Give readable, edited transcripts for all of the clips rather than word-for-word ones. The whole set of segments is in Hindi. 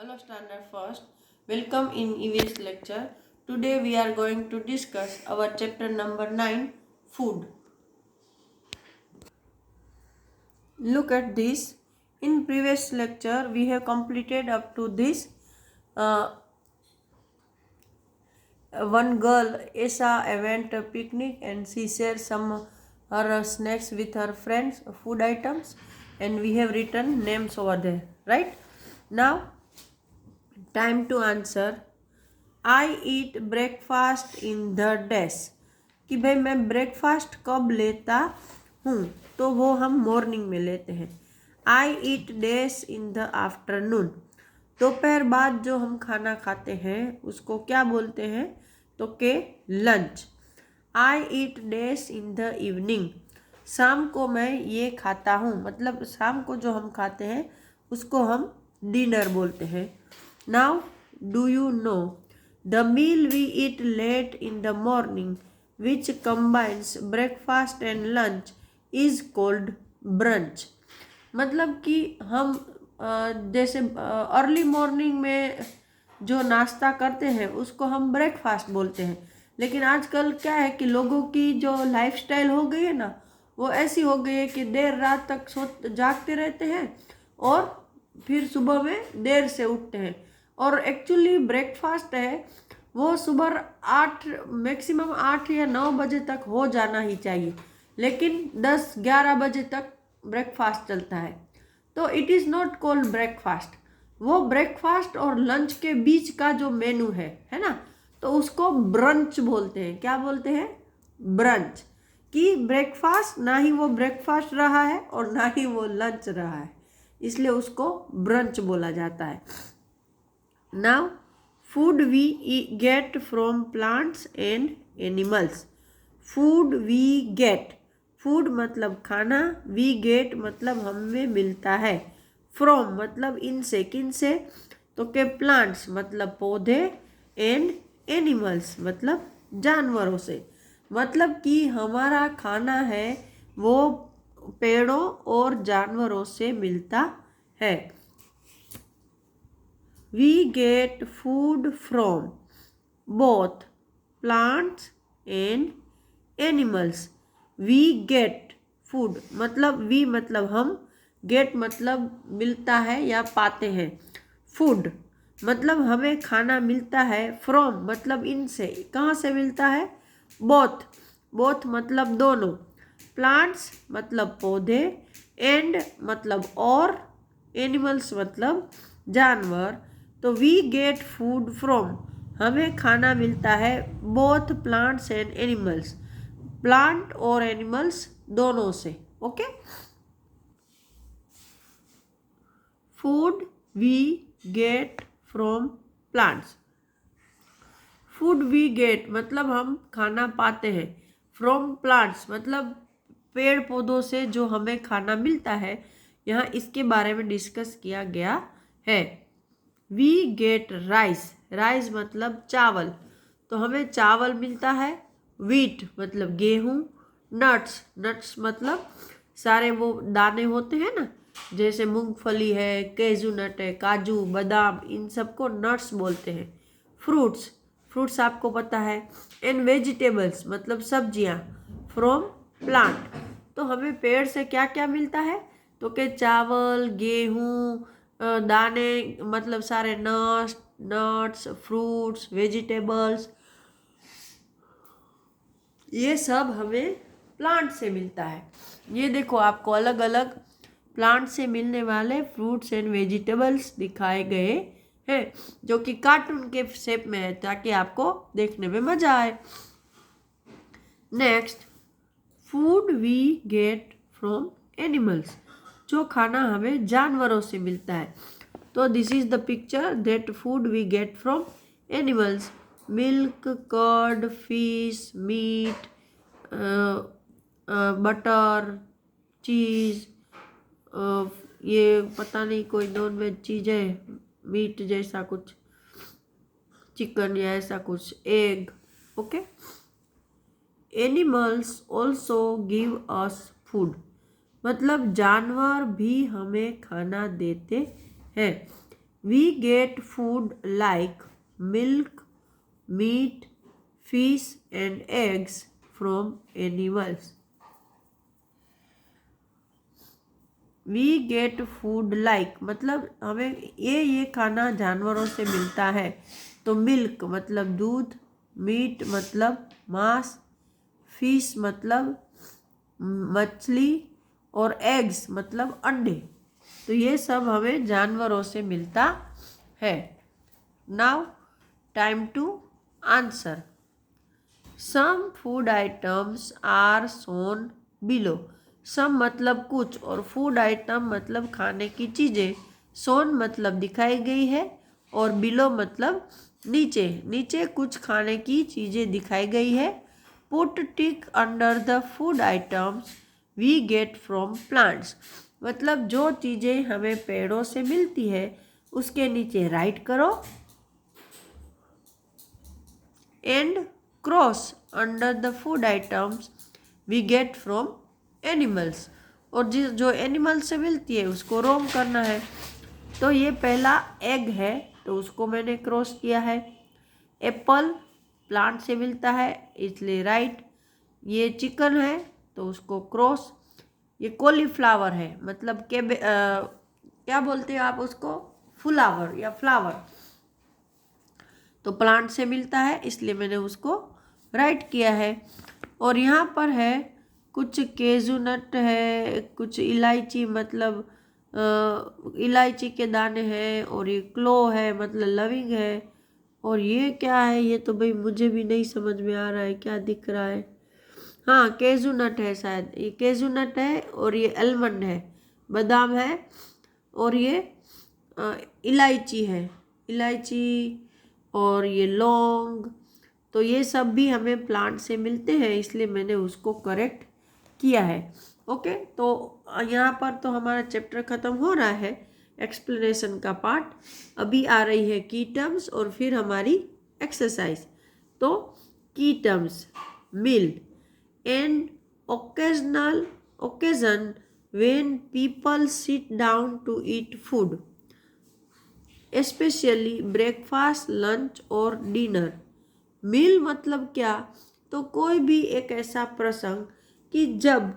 Hello Standard First. Welcome in EVS lecture. Today we are going to discuss our chapter number 9, Food. Look at this. In previous lecture we have completed up to this. One girl, Asa, went a picnic and she shared some her snacks with her friends, food items, and we have written names over there, right? Now time to answer. I eat breakfast in the dash कि भाई मैं ब्रेकफास्ट कब लेता हूँ, तो वो हम मॉर्निंग में लेते हैं। आई ईट डैश इन द आफ्टरनून, दोपहर बाद जो हम खाना खाते हैं उसको क्या बोलते हैं, तो के lunch. I eat dash in the evening, शाम को मैं ये खाता हूँ, मतलब शाम को जो हम खाते हैं उसको हम डिनर बोलते हैं। Now do you know the meal we eat late in the morning, which combines breakfast and lunch, is called brunch। मतलब कि हम जैसे अर्ली मॉर्निंग में जो नाश्ता करते हैं उसको हम ब्रेकफास्ट बोलते हैं, लेकिन आजकल क्या है कि लोगों की जो लाइफस्टाइल हो गई है ना, वो ऐसी हो गई है कि देर रात तक जागते रहते हैं और फिर सुबह में देर से उठते हैं। और एक्चुअली ब्रेकफास्ट है वो सुबह 8 मैक्सिमम 8 या 9 बजे तक हो जाना ही चाहिए, लेकिन 10-11 बजे तक ब्रेकफास्ट चलता है, तो it is not called breakfast. वो ब्रेकफास्ट और लंच के बीच का जो मेनू है ना, तो उसको ब्रंच बोलते हैं। क्या बोलते हैं? ब्रंच। कि ब्रेकफास्ट ना ही वो ब्रेकफास्ट रहा है और ना ही वो लंच रहा है, इसलिए उसको ब्रंच बोला जाता है। Now food we get from plants and animals. Food we get, food मतलब खाना, वी गेट मतलब हमें मिलता है, फ्रॉम मतलब इनसे, किन से, तो के प्लांट्स मतलब पौधे, एंड एनिमल्स मतलब जानवरों से। मतलब कि हमारा खाना है वो पेड़ों और जानवरों से मिलता है। We get food from both plants and animals। We get food मतलब we मतलब हम, get मतलब मिलता है या पाते हैं, food मतलब हमें खाना मिलता है, from मतलब इनसे, कहाँ से मिलता है, both, both मतलब दोनों, plants मतलब पौधे, and मतलब और, animals मतलब जानवर। तो वी गेट फूड फ्रॉम, हमें खाना मिलता है both plants and animals, plant और एनिमल्स दोनों से। Okay, food we get from plants, food we get मतलब हम खाना पाते हैं, फ्रॉम प्लांट्स मतलब पेड़ पौधों से जो हमें खाना मिलता है, यहाँ इसके बारे में डिस्कस किया गया है। वी गेट राइस, राइस मतलब चावल, तो हमें चावल मिलता है। वीट मतलब गेहूँ, नट्स, नट्स मतलब सारे वो दाने होते हैं ना, जैसे मूंगफली है, कैजू नट है, काजू बादाम, इन सबको नट्स बोलते हैं। फ्रूट्स, फ्रूट्स आपको पता है। एंड वेजिटेबल्स मतलब सब्जियाँ, फ्रॉम प्लांट, तो हमें पेड़ से क्या क्या मिलता है, तो के चावल, गेहूँ, दाने मतलब सारे नट्स, फ्रूट्स, वेजिटेबल्स, ये सब हमें प्लांट से मिलता है। ये देखो आपको अलग अलग प्लांट से मिलने वाले फ्रूट्स एंड वेजिटेबल्स दिखाए गए हैं, जो कि कार्टून के शेप में है, ताकि आपको देखने में मजा आए। Next, food we get from animals, जो खाना हमें जानवरों से मिलता है। तो this is the picture that food we get from animals, milk, curd, fish, meat, butter, cheese, ये पता नहीं कोई नॉन वेज चीज़ है, मीट जैसा कुछ, चिकन या ऐसा कुछ, egg. Okay, animals also give us food मतलब जानवर भी हमें खाना देते हैं। We get food like milk, meat, fish and eggs from animals. We get food like मतलब हमें ये खाना जानवरों से मिलता है। तो मिल्क मतलब दूध, मीट मतलब मांस, फिश मतलब मछली और एग्स मतलब अंडे। तो ये सब हमें जानवरों से मिलता है। Now time to answer. Some food items are shown below. Some मतलब कुछ और फूड आइटम मतलब खाने की चीज़ें। शोन मतलब दिखाई गई है और बिलो मतलब नीचे। नीचे कुछ खाने की चीज़ें दिखाई गई है। Put tick under the food items we get from plants मतलब जो चीज़ें हमें पेड़ों से मिलती है उसके नीचे राइट करो। And cross under the food items we get from animals और जो एनिमल से मिलती है उसको रोम करना है। तो ये पहला एग है तो उसको मैंने क्रॉस किया है। एप्पल प्लांट से मिलता है इसलिए राइट। ये चिकन है तो उसको क्रॉस। ये कॉलीफ्लावर है मतलब क्या बोलते हैं आप उसको, फ्लावर या फ्लावर, तो प्लांट से मिलता है इसलिए मैंने उसको राइट किया है। और यहाँ पर है कुछ केजू नट है, कुछ इलायची मतलब इलायची के दाने हैं, और ये क्लो है मतलब लविंग है। और ये क्या है, ये तो भाई मुझे भी नहीं समझ में आ रहा है क्या दिख रहा है। हाँ केजू नट है शायद, ये केजू नट है और ये आलमंड है, बादाम है, और ये इलायची है, इलायची और ये लौंग। तो ये सब भी हमें प्लांट से मिलते हैं इसलिए मैंने उसको करेक्ट किया है। ओके, तो यहाँ पर तो हमारा चैप्टर ख़त्म हो रहा है, एक्सप्लेनेशन का पार्ट। अभी आ रही है की टर्म्स और फिर हमारी एक्सरसाइज। तो की terms, meal and occasion when people sit down to eat food, especially breakfast, lunch और डिनर। मील मतलब क्या, तो कोई भी एक ऐसा प्रसंग कि जब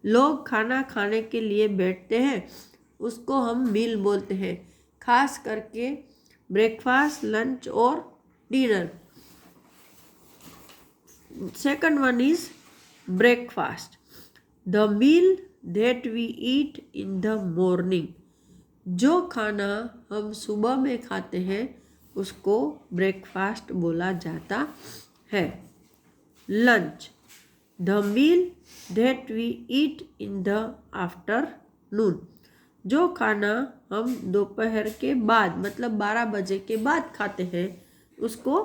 लोग खाना खाने के लिए बैठते हैं उसको हम मील बोलते हैं, खास करके ब्रेकफास्ट, लंच और dinner. Second one is breakfast, the meal that we eat in the morning. जो खाना हम सुबह में खाते हैं उसको ब्रेकफास्ट बोला जाता है। Lunch, the meal that we eat in the afternoon. जो खाना हम दोपहर के बाद मतलब 12 बजे के बाद खाते हैं उसको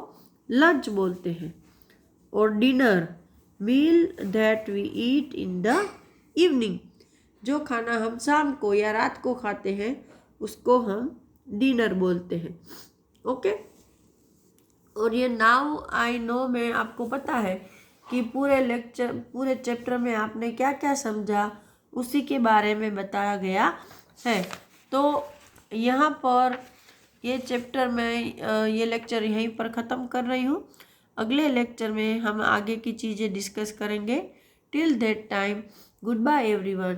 लंच बोलते हैं। और dinner, meal that we eat in the evening. जो खाना हम शाम को या रात को खाते हैं उसको हम डिनर बोलते हैं। ओके, और ये नाउ आई नो में आपको पता है कि पूरे चैप्टर में आपने क्या क्या समझा उसी के बारे में बताया गया है। तो यहाँ पर ये चैप्टर में ये लेक्चर यहीं पर ख़त्म कर रही हूँ। अगले लेक्चर में हम आगे की चीज़ें डिस्कस करेंगे। Till that time, goodbye everyone.